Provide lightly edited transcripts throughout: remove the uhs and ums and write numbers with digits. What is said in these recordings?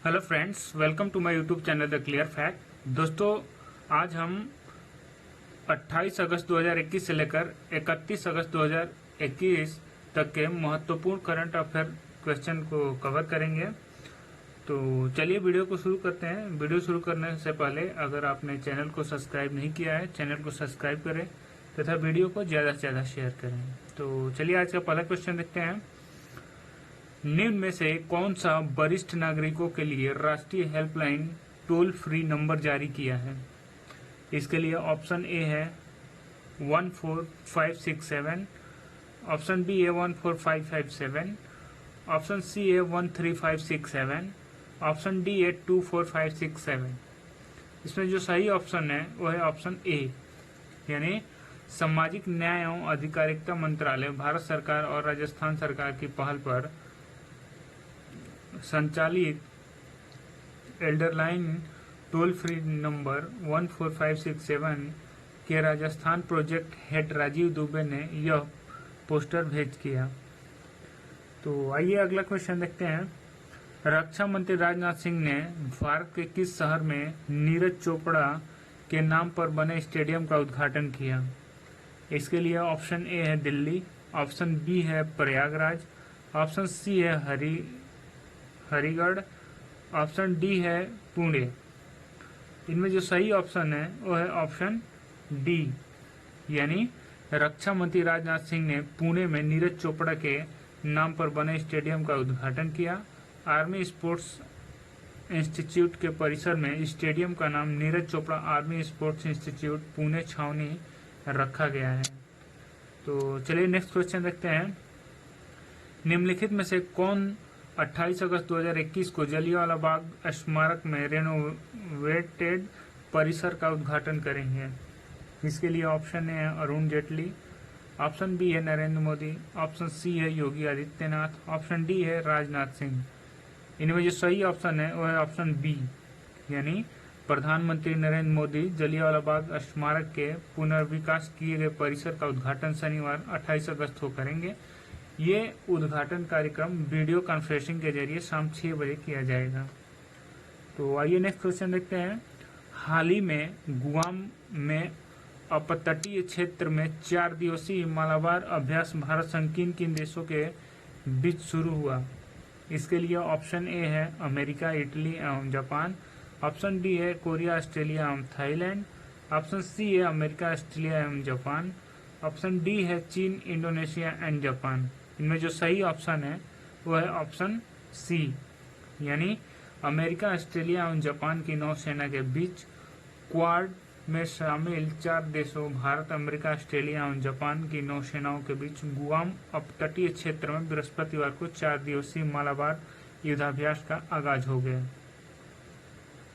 Hello friends, welcome to my YouTube channel the clear fact. दोस्तों, आज हम 28 अगस्त 2021 से लेकर 31 अगस्त 2021 तक के महत्वपूर्ण करंट अफेयर क्वेश्चन को कवर करेंगे। तो चलिए वीडियो को शुरू करते हैं। वीडियो शुरू करने से पहले अगर आपने चैनल को सब्सक्राइब नहीं किया है, चैनल को सब्सक्राइब करें तथा वीडियो को ज़्यादा से ज़्यादा शेयर करें। तो चलिए आज का पहला क्वेश्चन देखते हैं। निम्न में से कौन सा वरिष्ठ नागरिकों के लिए राष्ट्रीय हेल्पलाइन टोल फ्री नंबर जारी किया है? इसके लिए ऑप्शन ए है 14567, ऑप्शन बी है 14557, ऑप्शन सी है 13567, ऑप्शन डी है 24567। इसमें जो सही ऑप्शन है वो है ऑप्शन ए, यानी सामाजिक न्याय एवं अधिकारिता मंत्रालय भारत सरकार और राजस्थान सरकार की पहल पर संचालित एल्डरलाइन टोल फ्री नंबर 14567 के राजस्थान प्रोजेक्ट हेड राजीव दुबे ने यह पोस्टर भेज किया। तो आइए अगला क्वेश्चन देखते हैं। रक्षा मंत्री राजनाथ सिंह ने भारत के किस शहर में नीरज चोपड़ा के नाम पर बने स्टेडियम का उद्घाटन किया? इसके लिए ऑप्शन ए है दिल्ली, ऑप्शन बी है प्रयागराज, ऑप्शन सी है हरिगढ़, ऑप्शन डी है पुणे। इनमें जो सही ऑप्शन है वो है ऑप्शन डी, यानी रक्षा मंत्री राजनाथ सिंह ने पुणे में नीरज चोपड़ा के नाम पर बने स्टेडियम का उद्घाटन किया। आर्मी स्पोर्ट्स इंस्टीट्यूट के परिसर में स्टेडियम का नाम Neeraj Chopra army sports institute Pune छावनी रखा गया है। तो चलिए नेक्स्ट क्वेश्चन देखते हैं। निम्नलिखित में से कौन 28 अगस्त 2021 को जलियांवाला बाग स्मारक में रेनोवेटेड परिसर का उद्घाटन करेंगे? इसके लिए ऑप्शन ए है अरुण जेटली, ऑप्शन बी है नरेंद्र मोदी, ऑप्शन सी है योगी आदित्यनाथ, ऑप्शन डी है राजनाथ सिंह। इनमें जो सही ऑप्शन है वो है ऑप्शन बी, यानी प्रधानमंत्री नरेंद्र मोदी जलियांवाला बाग स्मारक के पुनर्विकास किए गए परिसर का उद्घाटन शनिवार 28 अगस्त को करेंगे। ये उद्घाटन कार्यक्रम वीडियो कॉन्फ्रेंसिंग के जरिए शाम 6 बजे किया जाएगा। तो आइए नेक्स्ट क्वेश्चन देखते हैं। हाल ही में गुआम में अपतटीय क्षेत्र में 4 दिवसीय मालाबार अभ्यास भारत संग किन किन देशों के बीच शुरू हुआ? इसके लिए ऑप्शन ए है अमेरिका, इटली एवं जापान, ऑप्शन बी है कोरिया, ऑस्ट्रेलिया एवं थाईलैंड, ऑप्शन सी है अमेरिका, ऑस्ट्रेलिया एवं जापान, ऑप्शन डी है चीन, इंडोनेशिया एंड जापान। इनमें जो सही ऑप्शन है वो है ऑप्शन सी, यानी अमेरिका, ऑस्ट्रेलिया एवं जापान की नौसेना के बीच क्वाड में शामिल 4 देशों भारत, अमेरिका, ऑस्ट्रेलिया एवं जापान की नौसेनाओं के बीच गुआम अपतटीय क्षेत्र में बृहस्पतिवार को 4 दिवसीय मालाबार युद्धाभ्यास का आगाज हो गया।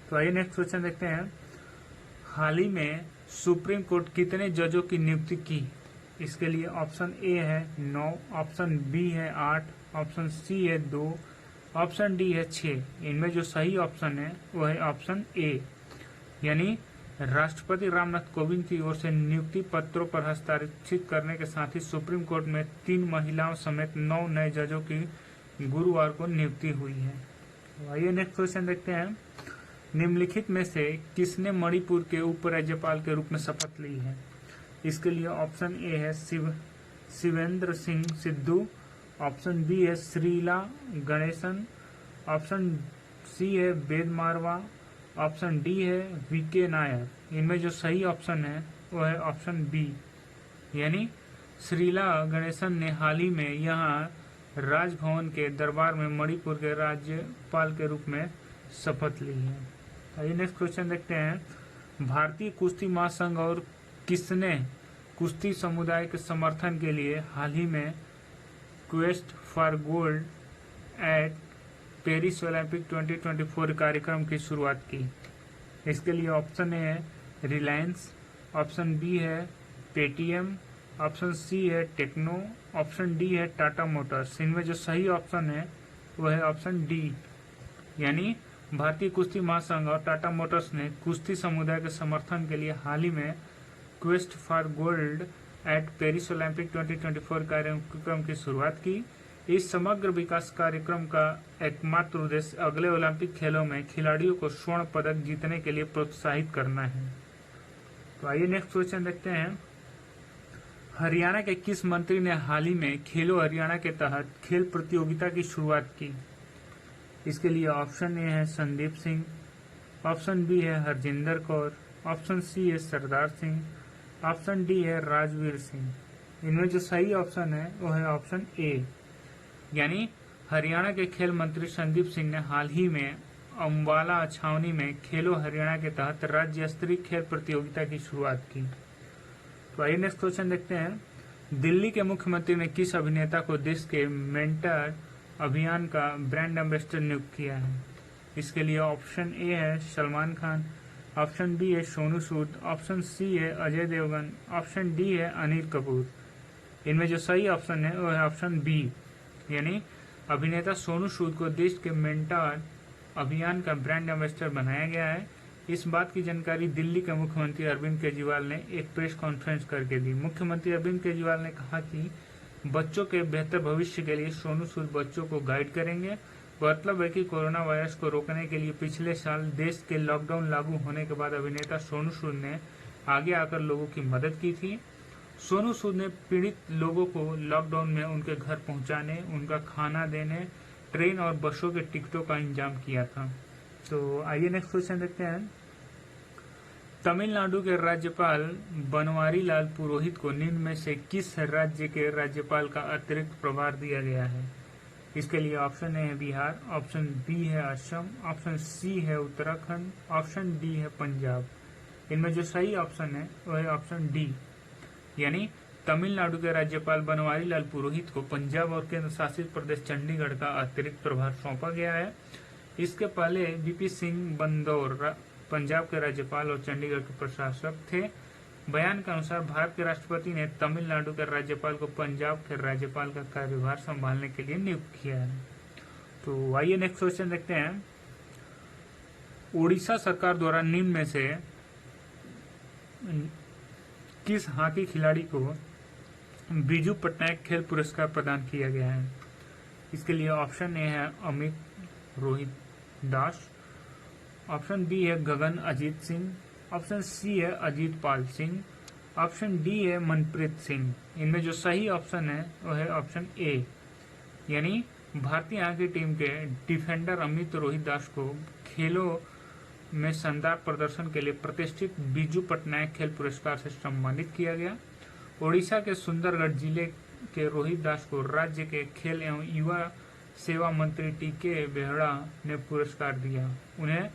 तो आइए नेक्स्ट क्वेश्चन देखते हैं। हाल ही में सुप्रीम कोर्ट कितने जजों की नियुक्ति की? इसके लिए ऑप्शन ए है 9, ऑप्शन बी है 8, ऑप्शन सी है 2, ऑप्शन डी है 6। इनमें जो सही ऑप्शन है वो है ऑप्शन ए, यानी राष्ट्रपति रामनाथ कोविंद की ओर से नियुक्ति पत्रों पर हस्ताक्षरित करने के साथ ही सुप्रीम कोर्ट में 3 महिलाओं समेत 9 नए जजों की गुरुवार को नियुक्ति हुई है। तो आइए नेक्स्ट क्वेश्चन देखते हैं। निम्नलिखित में से किसने मणिपुर के उपराज्यपाल के रूप में शपथ ली है? इसके लिए ऑप्शन ए है शिवेंद्र सिंह सिद्धू, ऑप्शन बी है श्रीला गणेशन, ऑप्शन सी है वेद मारवा, ऑप्शन डी है वीके नायर। इनमें जो सही ऑप्शन है वो है ऑप्शन बी, यानी श्रीला गणेशन ने हाल ही में यहाँ राजभवन के दरबार में मणिपुर के राज्यपाल के रूप में शपथ ली है। आइए नेक्स्ट क्वेश्चन देखते हैं। भारतीय कुश्ती महासंघ और किसने कुश्ती समुदाय के समर्थन के लिए हाल ही में quest for gold eight Paris Olympic 2024 कार्यक्रम की शुरुआत की? इसके लिए ऑप्शन ए है रिलायंस, ऑप्शन बी है पेटीएम, ऑप्शन सी है टेक्नो, ऑप्शन डी है टाटा मोटर्स। इनमें जो सही ऑप्शन है वह है ऑप्शन डी, यानी भारतीय कुश्ती महासंघ और टाटा मोटर्स ने कुश्ती समुदाय के समर्थन के लिए हाल ही में quest for gold eight Paris Olympic 2024 कार्यक्रम की शुरुआत की। इस समग्र विकास कार्यक्रम का एकमात्र उद्देश्य अगले ओलंपिक खेलों में खिलाड़ियों को स्वर्ण पदक जीतने के लिए प्रोत्साहित करना है। तो आइए नेक्स्ट क्वेश्चन देखते हैं। हरियाणा के किस मंत्री ने हाल ही में खेलो हरियाणा के तहत खेल प्रतियोगिता की शुरुआत की? इसके लिए ऑप्शन ए है संदीप सिंह, ऑप्शन बी है हरजिंदर कौर, ऑप्शन सी है सरदार सिंह, ऑप्शन डी है राजवीर सिंह। इनमें जो सही ऑप्शन है वो है ऑप्शन ए, यानी हरियाणा के खेल मंत्री संदीप सिंह ने हाल ही में अम्बाला छावनी में खेलो हरियाणा के तहत राज्य स्तरीय खेल प्रतियोगिता की शुरुआत की। तो आइए नेक्स्ट क्वेश्चन देखते हैं। दिल्ली के मुख्यमंत्री ने किस अभिनेता को देश के मेंटर अभियान का ब्रांड एम्बेसडर नियुक्त किया है? इसके लिए ऑप्शन ए है सलमान खान, ऑप्शन बी है सोनू सूद, ऑप्शन सी है अजय देवगन, ऑप्शन डी है अनिल कपूर। इनमें जो सही ऑप्शन है वो है ऑप्शन बी, यानी अभिनेता सोनू सूद को देश के मेंटर अभियान का ब्रांड एम्बेसडर बनाया गया है। इस बात की जानकारी दिल्ली के मुख्यमंत्री अरविंद केजरीवाल ने एक प्रेस कॉन्फ्रेंस करके दी। मुख्यमंत्री अरविंद केजरीवाल ने कहा कि बच्चों के बेहतर भविष्य के लिए सोनू सूद बच्चों को गाइड करेंगे। गौरतलब है कि कोरोना वायरस को रोकने के लिए पिछले साल देश के लॉकडाउन लागू होने के बाद अभिनेता सोनू सूद ने आगे आकर लोगों की मदद की थी। सोनू सूद ने पीड़ित लोगों को लॉकडाउन में उनके घर पहुंचाने, उनका खाना देने, ट्रेन और बसों के टिकटों का इंतजाम किया था। तो आइए नेक्स्ट क्वेश्चन देखते हैं। तमिलनाडु के राज्यपाल बनवारी लाल पुरोहित को निम्न में से किस राज्य के राज्यपाल का अतिरिक्त प्रभार दिया गया है? इसके लिए ऑप्शन ए है बिहार, ऑप्शन बी है असम, ऑप्शन सी है उत्तराखंड, ऑप्शन डी है पंजाब। इनमें जो सही ऑप्शन है वह है ऑप्शन डी, यानी तमिलनाडु के राज्यपाल बनवारी लाल पुरोहित को पंजाब और केंद्र शासित प्रदेश चंडीगढ़ का अतिरिक्त प्रभार सौंपा गया है। इसके पहले वीपी सिंह बंदौर पंजाब के राज्यपाल और चंडीगढ़ के प्रशासक थे। बयान के अनुसार भारत के राष्ट्रपति ने तमिलनाडु के राज्यपाल को पंजाब के राज्यपाल का कार्यभार संभालने के लिए नियुक्त किया है। तो आइए नेक्स्ट क्वेश्चन देखते हैं। ओडिशा सरकार द्वारा निम्न में से किस हॉकी खिलाड़ी को बिजू पटनायक खेल पुरस्कार प्रदान किया गया है? इसके लिए ऑप्शन ए है अमित रोहित दास, ऑप्शन बी है गगन अजीत सिंह, ऑप्शन सी है अजीत पाल सिंह, ऑप्शन डी है मनप्रीत सिंह। इनमें जो सही ऑप्शन है वो है ऑप्शन ए, यानी भारतीय हॉकी टीम के डिफेंडर अमित रोहित दास को खेलों में शानदार प्रदर्शन के लिए प्रतिष्ठित बिजू पटनायक खेल पुरस्कार से सम्मानित किया गया। ओडिशा के सुंदरगढ़ जिले के रोहित दास को राज्य के खेल एवं युवा सेवा मंत्री टीके बेहड़ा ने पुरस्कार दिया। उन्हें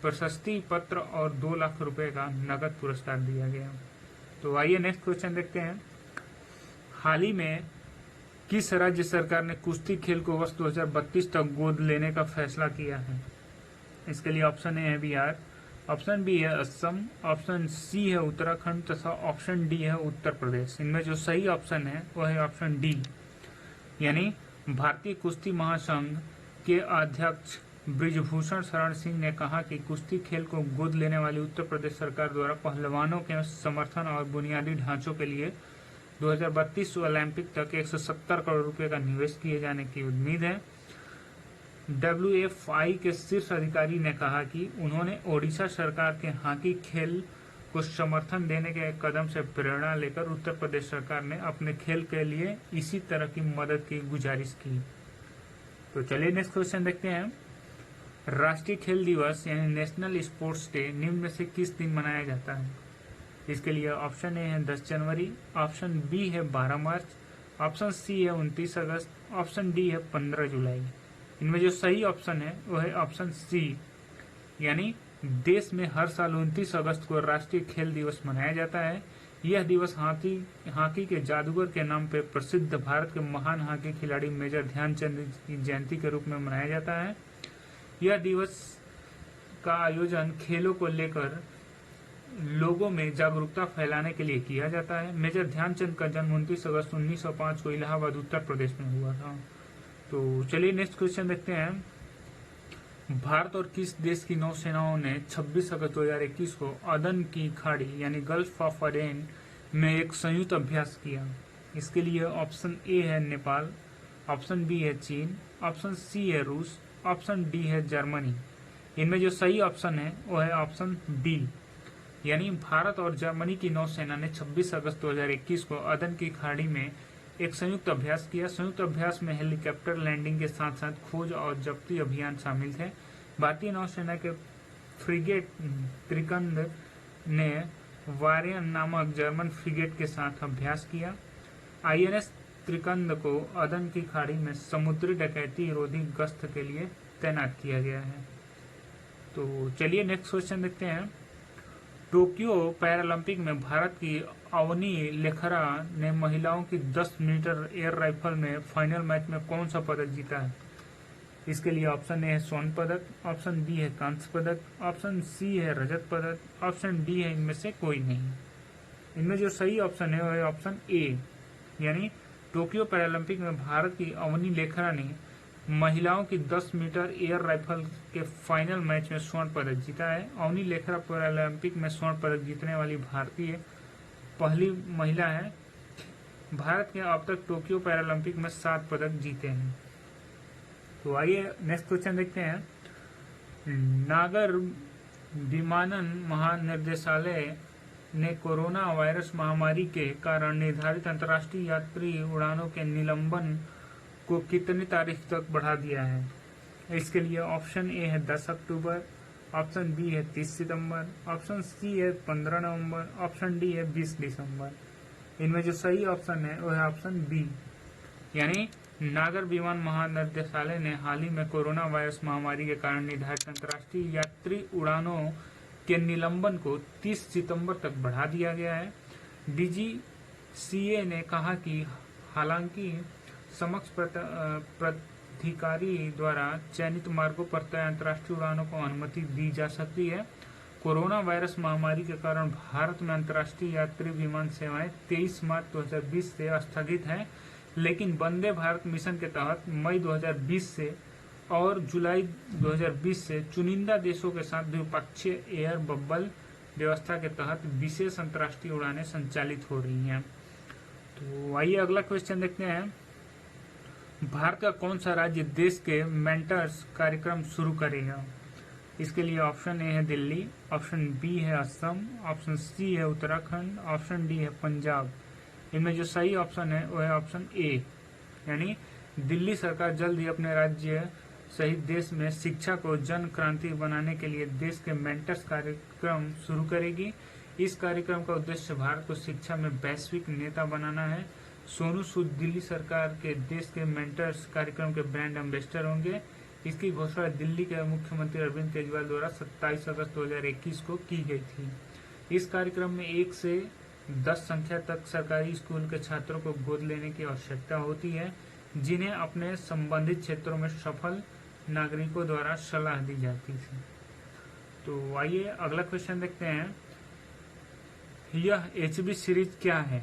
प्रशस्ति पत्र और 2 लाख रुपए का नगद पुरस्कार दिया गया। तो आइए नेक्स्ट क्वेश्चन देखते हैं। हाल ही में किस राज्य सरकार ने कुश्ती खेल को वर्ष 2032 तक गोद लेने का फैसला किया है? इसके लिए ऑप्शन ए है बिहार, ऑप्शन बी है असम, ऑप्शन सी है उत्तराखंड तथा ऑप्शन डी है उत्तर प्रदेश। इनमें जो सही ऑप्शन है वो है ऑप्शन डी, यानी भारतीय कुश्ती महासंघ के अध्यक्ष ब्रिजभूषण शरण सिंह ने कहा कि कुश्ती खेल को गोद लेने वाली उत्तर प्रदेश सरकार द्वारा पहलवानों के समर्थन और बुनियादी ढांचों के लिए 2032 ओलंपिक तक 170 करोड़ रुपए का निवेश किए जाने की उम्मीद है। WFI के शीर्ष अधिकारी ने कहा कि उन्होंने ओडिशा सरकार के हॉकी खेल को समर्थन देने के कदम से प्रेरणा लेकर उत्तर प्रदेश सरकार ने अपने खेल के लिए इसी तरह की मदद की गुजारिश की। तो चलिए नेक्स्ट क्वेश्चन देखते हैं। राष्ट्रीय खेल दिवस यानी नेशनल स्पोर्ट्स डे निम्न में से किस दिन मनाया जाता है? इसके लिए ऑप्शन ए है 10 जनवरी, ऑप्शन बी है 12 मार्च, ऑप्शन सी है 29 अगस्त, ऑप्शन डी है 15 जुलाई। इनमें जो सही ऑप्शन है वो है ऑप्शन सी, यानी देश में हर साल 29 अगस्त को राष्ट्रीय खेल दिवस मनाया जाता है। यह दिवस हॉकी के जादूगर के नाम पर प्रसिद्ध भारत के महान हॉकी खिलाड़ी मेजर ध्यानचंद की जयंती के रूप में मनाया जाता है। यह दिवस का आयोजन खेलों को लेकर लोगों में जागरूकता फैलाने के लिए किया जाता है। मेजर ध्यानचंद का जन्म 29 अगस्त 1905 को इलाहाबाद उत्तर प्रदेश में हुआ था। तो चलिए नेक्स्ट क्वेश्चन देखते हैं। भारत और किस देश की नौसेनाओं ने 26 अगस्त 2021 को अदन की खाड़ी यानी गल्फ ऑफ अडेन में एक संयुक्त अभ्यास किया? इसके लिए ऑप्शन ए है नेपाल, ऑप्शन बी है चीन, ऑप्शन सी है रूस, ऑप्शन डी है जर्मनी। इनमें जो सही ऑप्शन है वो है ऑप्शन डी, यानी भारत और जर्मनी की नौसेना ने 26 अगस्त 2021 को अदन की खाड़ी में एक संयुक्त अभ्यास किया। संयुक्त अभ्यास में हेलीकॉप्टर लैंडिंग के साथ साथ खोज और जब्ती अभियान शामिल थे। भारतीय नौसेना के फ्रिगेट त्रिकंद ने वारियन नामक जर्मन फ्रिगेट के साथ अभ्यास किया। आईएनएस त्रिकंद को अदन की खाड़ी में समुद्री डकैती रोधी गश्त के लिए तैनात किया गया है। तो चलिए नेक्स्ट क्वेश्चन देखते हैं। टोक्यो पैरालंपिक में भारत की अवनी लेखरा ने महिलाओं की 10 मीटर एयर राइफल में फाइनल मैच में कौन सा पदक जीता है? इसके लिए ऑप्शन ए है स्वर्ण पदक, ऑप्शन बी है कांस्य पदक, ऑप्शन सी है रजत पदक, ऑप्शन डी है इनमें से कोई नहीं। इनमें जो सही ऑप्शन है वो है ऑप्शन ए, यानी टोक्यो पैरालंपिक में भारत की अवनी लेखरा ने महिलाओं की 10 मीटर एयर राइफल के फाइनल मैच में स्वर्ण पदक जीता है। अवनी लेखरा पैरालंपिक में स्वर्ण पदक जीतने वाली भारतीय पहली महिला है। भारत के अब तक टोक्यो पैरालंपिक में 7 पदक जीते हैं। तो आइए नेक्स्ट क्वेश्चन देखते हैं। नागर विमानन महानिदेशालय ने कोरोना वायरस महामारी के कारण निर्धारित अंतर्राष्ट्रीय यात्री उड़ानों के निलंबन को कितनी तारीख तक बढ़ा दिया है? इसके लिए ऑप्शन ए है 10 अक्टूबर, ऑप्शन बी है 30 सितंबर, ऑप्शन सी है 15 नवंबर, ऑप्शन डी है 20 दिसंबर। इनमें जो सही ऑप्शन है वो है ऑप्शन बी, यानी नागर विमान महानिदेशालय ने हाल ही में कोरोना वायरस महामारी के कारण निर्धारित अंतर्राष्ट्रीय यात्री उड़ानों के निलंबन को 30 सितंबर तक बढ़ा दिया गया है। डीजीसीए ने कहा कि हालांकि समक्ष प्राधिकारी द्वारा चयनित मार्गों पर तय अंतर्राष्ट्रीय उड़ानों को अनुमति दी जा सकती है। कोरोना वायरस महामारी के कारण भारत में अंतर्राष्ट्रीय यात्री विमान सेवाएं 23 मार्च 2020 से स्थगित हैं, लेकिन वंदे भारत मिशन के तहत मई 2020 से और जुलाई 2020 से चुनिंदा देशों के साथ द्विपक्षीय एयर बबल व्यवस्था के तहत विशेष अंतर्राष्ट्रीय उड़ानें संचालित हो रही हैं। तो आइए अगला क्वेश्चन देखते हैं। भारत का कौन सा राज्य देश के मेंटर्स कार्यक्रम शुरू करेगा? इसके लिए ऑप्शन ए है दिल्ली, ऑप्शन बी है असम, ऑप्शन सी है उत्तराखंड, ऑप्शन डी है पंजाब। इनमें जो सही ऑप्शन है वो है ऑप्शन ए, यानी दिल्ली सरकार जल्द ही अपने राज्य सहित देश में शिक्षा को जन क्रांति बनाने के लिए देश के मेंटर्स कार्यक्रम शुरू करेगी। इस कार्यक्रम का उद्देश्य भारत को शिक्षा में वैश्विक नेता बनाना है। सोनू सूद दिल्ली सरकार के देश के मेंटर्स कार्यक्रम के ब्रांड एम्बेसडर होंगे। इसकी घोषणा दिल्ली के मुख्यमंत्री अरविंद केजरीवाल द्वारा 27 अगस्त 2021 को की गई थी। इस कार्यक्रम में 1 से 10 संख्या तक सरकारी स्कूल के छात्रों को गोद लेने की आवश्यकता होती है, जिन्हें अपने संबंधित क्षेत्रों में सफल नागरिकों द्वारा सलाह दी जाती थी। तो आइए अगला क्वेश्चन देखते हैं। यह एचबी सीरीज क्या है?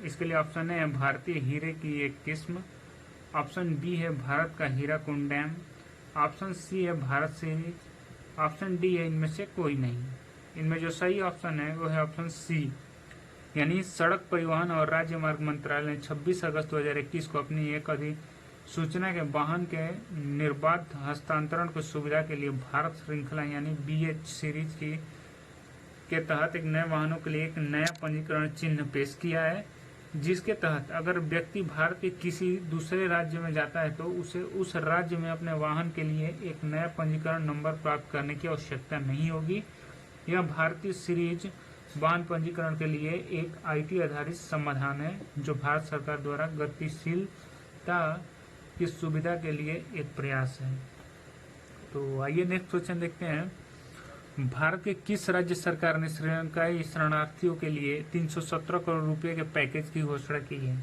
इसके लिए ऑप्शन ए है भारतीय हीरे की एक किस्म, ऑप्शन बी है भारत का हीराकुंड डैम, ऑप्शन सी है भारत सीरीज, ऑप्शन डी है इनमें से कोई नहीं। इनमें जो सही ऑप्शन है वो है ऑप्शन सी, यानी सड़क परिवहन और राज्य मार्ग मंत्रालय ने 26 अगस्त 2021 को अपनी एक अधिसूचना के वाहन के निर्बाध हस्तांतरण की सुविधा के लिए भारत श्रृंखला यानी BH सीरीज के तहत एक नए वाहनों के लिए एक नया पंजीकरण चिन्ह पेश किया है, जिसके तहत अगर व्यक्ति भारत के किसी दूसरे राज्य में जाता है तो उसे उस राज्य में अपने वाहन के लिए एक नया पंजीकरण नंबर प्राप्त करने की आवश्यकता नहीं होगी। यह भारतीय सीरीज वाहन पंजीकरण के लिए एक IT आधारित समाधान है, जो भारत सरकार द्वारा गतिशीलता की सुविधा के लिए एक प्रयास है। तो आइए नेक्स्ट क्वेश्चन देखते हैं। भारत के किस राज्य सरकार ने श्रीलंकाई शरणार्थियों के लिए 317 करोड़ रुपए के पैकेज की घोषणा की है?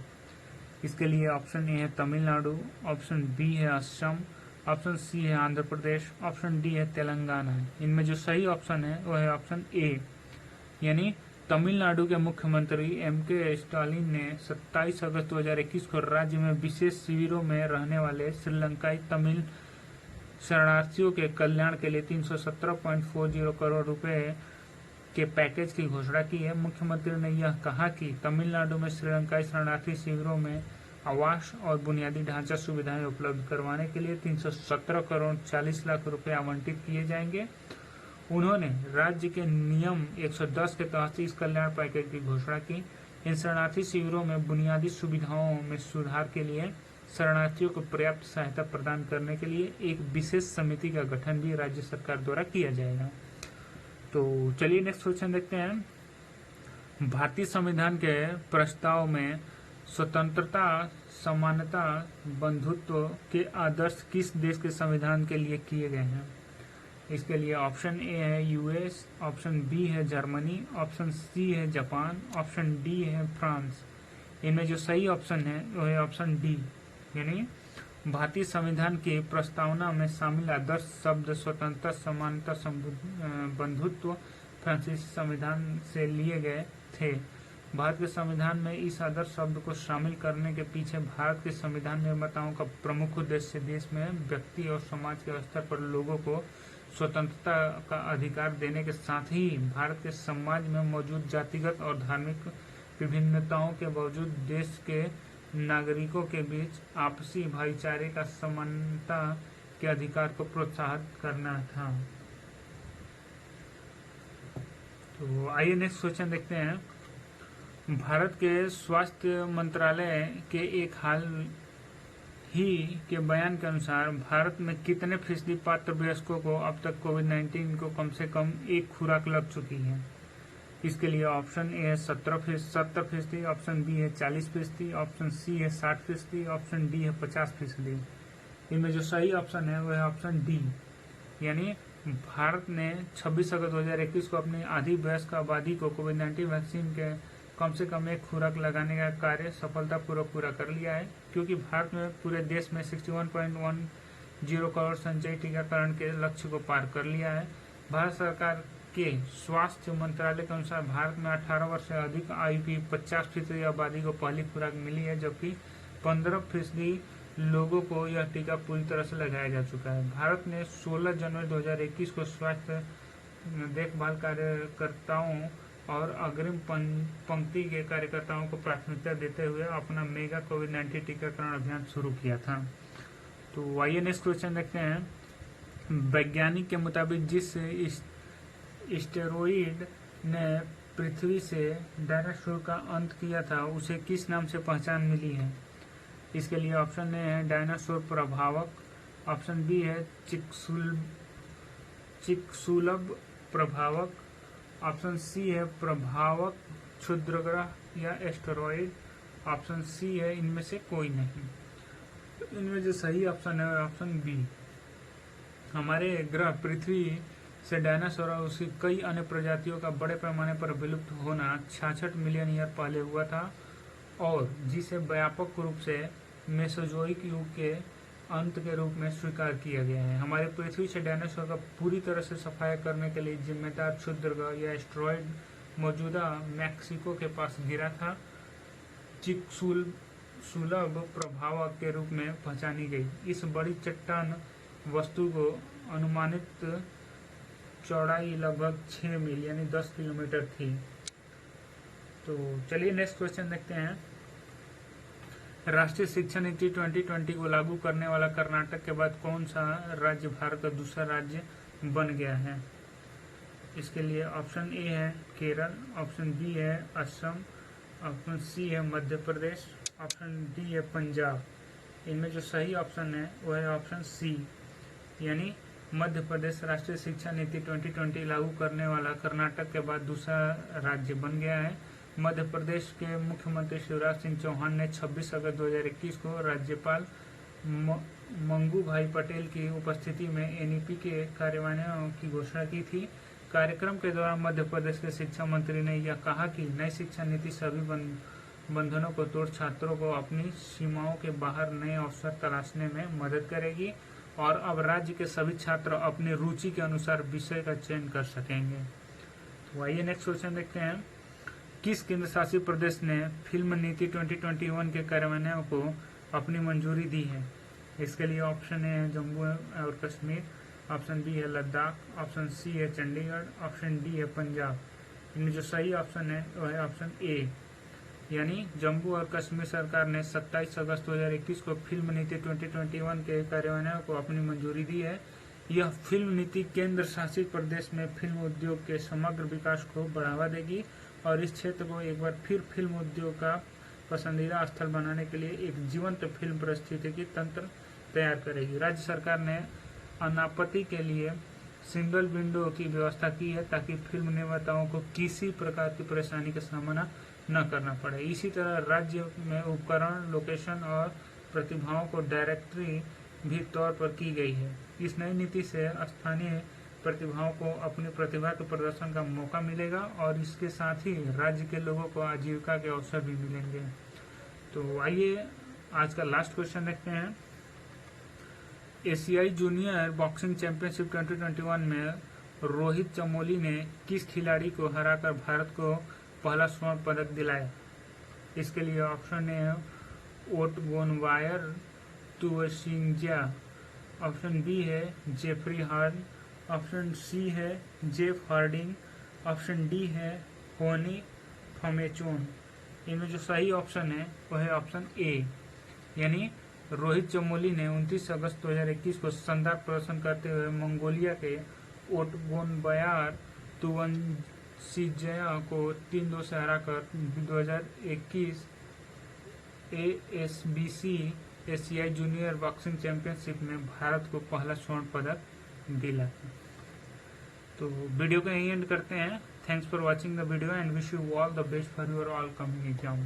इसके लिए ऑप्शन ए है तमिलनाडु, ऑप्शन बी है असम, ऑप्शन सी है आंध्र प्रदेश, ऑप्शन डी है तेलंगाना। इनमें जो सही ऑप्शन है वो है ऑप्शन ए, यानी तमिलनाडु के मुख्यमंत्री MK स्टालिन ने 27 अगस्त 2021 को राज्य में विशेष शिविरों में रहने वाले श्रीलंकाई तमिल शरणार्थियों के कल्याण के लिए 317.40 करोड़ रुपए के पैकेज की घोषणा की है। मुख्यमंत्री ने यह कहा कि तमिलनाडु में श्रीलंकाई शरणार्थी शिविरों में आवास और बुनियादी ढांचा सुविधाएं उपलब्ध करवाने के लिए 317 करोड़ 40 लाख रुपए आवंटित किए जाएंगे। उन्होंने राज्य के नियम 110 के तहत इस कल्याण पैकेज की घोषणा की। इन शरणार्थी शिविरों में बुनियादी सुविधाओं में सुधार के लिए शरणार्थियों को पर्याप्त सहायता प्रदान करने के लिए एक विशेष समिति का गठन भी राज्य सरकार द्वारा किया जाएगा। तो चलिए नेक्स्ट क्वेश्चन देखते हैं। भारतीय संविधान के प्रस्ताव में स्वतंत्रता, समानता, बंधुत्व के आदर्श किस देश के संविधान के लिए किए गए हैं? इसके लिए ऑप्शन ए है यूएस, ऑप्शन बी है जर्मनी, ऑप्शन सी है जापान, ऑप्शन डी है फ्रांस। इनमें जो सही ऑप्शन है वो है ऑप्शन डी, यानी भारतीय संविधान की प्रस्तावना में शामिल आदर्श शब्द स्वतंत्रता, समानता, बंधुत्व फ्रांसीसी संविधान से लिए गए थे। भारत के संविधान में इस आदर्श शब्द को शामिल करने के पीछे भारत के संविधान निर्माताओं का प्रमुख उद्देश्य देश में व्यक्ति और समाज के स्तर पर लोगों को स्वतंत्रता का अधिकार देने के साथ ही भारत के समाज में मौजूद जातिगत और धार्मिक विभिन्नताओं के बावजूद देश के नागरिकों के बीच आपसी भाईचारे का समानता के अधिकार को प्रोत्साहित करना था। तो आइए नेक्स्ट क्वेश्चन देखते हैं। भारत के स्वास्थ्य मंत्रालय के एक हाल ही के बयान के अनुसार भारत में कितने फीसदी पात्र वयस्कों को अब तक कोविड-19 को कम से कम एक खुराक लग चुकी है? इसके लिए ऑप्शन ए है 70%, ऑप्शन बी है 40%, ऑप्शन सी है 60%, ऑप्शन डी है 50%। इनमें जो सही ऑप्शन है वह है ऑप्शन डी, यानी भारत ने 26 अगस्त 2021 को अपनी आधी वयस्क आबादी को कोविड-19 वैक्सीन के कम से कम एक खुराक लगाने का कार्य सफलतापूर्वक पूरा कर लिया है, क्योंकि भारत में पूरे देश में 61.10 करोड़ संचयी टीकाकरण के लक्ष्य को पार कर लिया है। भारत सरकार के स्वास्थ्य मंत्रालय के अनुसार भारत में 18 वर्ष से अधिक आयु की 50% आबादी को पहली खुराक मिली है, जबकि 15% लोगों को यह टीका पूरी तरह से लगाया जा चुका है। भारत ने 16 जनवरी 2021 को स्वास्थ्य देखभाल कार्यकर्ताओं और अग्रिम पंक्ति के कार्यकर्ताओं को प्राथमिकता देते हुए अपना मेगा कोविड-19 टीकाकरण अभियान शुरू किया था। तो आइए नेक्स्ट क्वेश्चन देखते हैं। वैज्ञानिक के मुताबिक जिस स्टेरॉइड ने पृथ्वी से डायनासोर का अंत किया था उसे किस नाम से पहचान मिली है? इसके लिए ऑप्शन ए है डायनासोर प्रभावक, ऑप्शन बी है चिकसुलभ प्रभावक, ऑप्शन सी है प्रभावक क्षुद्रग्रह या एस्टेरॉइड, ऑप्शन सी है इनमें से कोई नहीं। तो इनमें जो सही ऑप्शन है ऑप्शन बी। हमारे ग्रह पृथ्वी से डायनासोर और उसकी कई अन्य प्रजातियों का बड़े पैमाने पर विलुप्त होना 66 मिलियन ईयर पहले हुआ था, और जिसे व्यापक रूप से मेसोजोइक युग के अंत के रूप में स्वीकार किया गया है। हमारे पृथ्वी से डायनासोर का पूरी तरह से सफाया करने के लिए जिम्मेदार क्षुद्रग्रह या एस्टेरॉइड मौजूदा मैक्सिको के पास गिरा था। चिकसुलभ प्रभावक के रूप में पहचानी गई इस बड़ी चट्टान वस्तु को अनुमानित चौड़ाई लगभग 6 मील यानी 10 किलोमीटर थी। तो चलिए नेक्स्ट क्वेश्चन देखते हैं। राष्ट्रीय शिक्षा नीति 2020 को लागू करने वाला कर्नाटक के बाद कौन सा राज्य भारत का दूसरा राज्य बन गया है? इसके लिए ऑप्शन ए है केरल, ऑप्शन बी है असम, ऑप्शन सी है मध्य प्रदेश, ऑप्शन डी है पंजाब। इनमें जो सही ऑप्शन है वो है ऑप्शन सी, यानी मध्य प्रदेश राष्ट्रीय शिक्षा नीति 2020 लागू करने वाला कर्नाटक के बाद दूसरा राज्य बन गया है। मध्य प्रदेश के मुख्यमंत्री शिवराज सिंह चौहान ने 26 अगस्त 2021 को राज्यपाल मंगू भाई पटेल की उपस्थिति में एनईपी के कार्यान्वयन की घोषणा की थी। कार्यक्रम के दौरान मध्य प्रदेश के शिक्षा मंत्री ने यह कहा कि नई शिक्षा नीति सभी बंधनों को तोड़ छात्रों को अपनी सीमाओं के बाहर नए अवसर तलाशने में मदद करेगी, और अब राज्य के सभी छात्र अपनी रुचि के अनुसार विषय का चयन कर सकेंगे। तो आइए नेक्स्ट क्वेश्चन देखते हैं। किस केंद्र शासित प्रदेश ने फिल्म नीति 2021 के कार्यान्वयन को अपनी मंजूरी दी है? इसके लिए ऑप्शन ए है जम्मू और कश्मीर, ऑप्शन बी है लद्दाख, ऑप्शन सी है चंडीगढ़, ऑप्शन डी है पंजाब। इनमें जो सही ऑप्शन है वह है ऑप्शन ए, यानी जम्मू और कश्मीर सरकार ने 27 अगस्त 2021 को फिल्म नीति 2021 के कार्यान्वयन को अपनी मंजूरी दी है। यह फिल्म नीति केंद्र शासित प्रदेश में फिल्म उद्योग के समग्र विकास को बढ़ावा देगी और इस क्षेत्र को एक बार फिर फिल्म उद्योग का पसंदीदा स्थल बनाने के लिए एक जीवंत फिल्म पारिस्थितिकी तंत्र तैयार करेगी। राज्य सरकार ने अनापत्ति के लिए सिंगल विंडो की व्यवस्था की है ताकि फिल्म निर्माताओं को किसी प्रकार की परेशानी का सामना न करना पड़े। इसी तरह राज्य में उपकरण, लोकेशन और प्रतिभाओं को डायरेक्टरी भी तौर पर की गई है। इस नई नीति से स्थानीय प्रतिभाओं को अपनी प्रतिभा के प्रदर्शन का मौका मिलेगा और इसके साथ ही राज्य के लोगों को आजीविका के अवसर भी मिलेंगे। तो आइए आज का लास्ट क्वेश्चन देखते हैं। एशियाई जूनियर बॉक्सिंग चैंपियनशिप 2021 में रोहित चमोली ने किस खिलाड़ी को हराकर भारत को पहला स्वर्ण पदक दिलाया? इसके लिए ऑप्शन ए ओटगोनवायर तुवसिंग्जा, ऑप्शन बी है जेफरी हार्न, ऑप्शन सी है जेफ हार्डिंग, ऑप्शन डी है होनी फमेचोन। इनमें जो सही ऑप्शन है वो है ऑप्शन ए, यानी रोहित चमोली ने 29 अगस्त 2021 को शानदार प्रदर्शन करते हुए मंगोलिया के ओटगोनवायर तुवसिंग्जा को 3-2 से हराकर 2021 ASBC एशियाई जूनियर बॉक्सिंग चैंपियनशिप में भारत को पहला स्वर्ण पदक दिलाया। तो वीडियो को यहीं एंड करते हैं। Thanks for watching the video and wish you all the best for your all coming exam.